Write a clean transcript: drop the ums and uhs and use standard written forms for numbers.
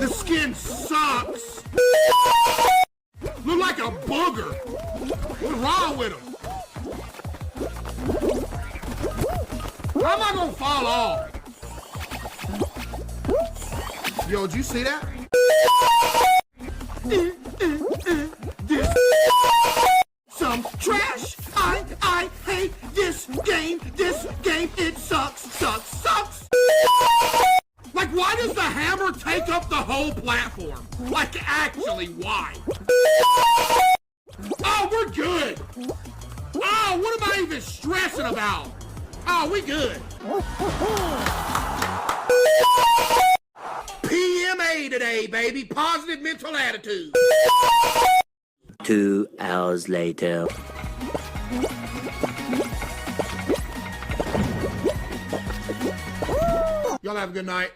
The skin sucks. Look like a booger. What's wrong with him? How am I gonna fall off? Yo, did you see that? This some trash. I hate this game. This game, it sucks. Like, why does the hammer take up the whole platform? Like, actually, why? Oh, we're good. Oh, what am I even stressing about? Oh, we good. PMA today, baby. Positive mental attitude. 2 hours later. Y'all have a good night.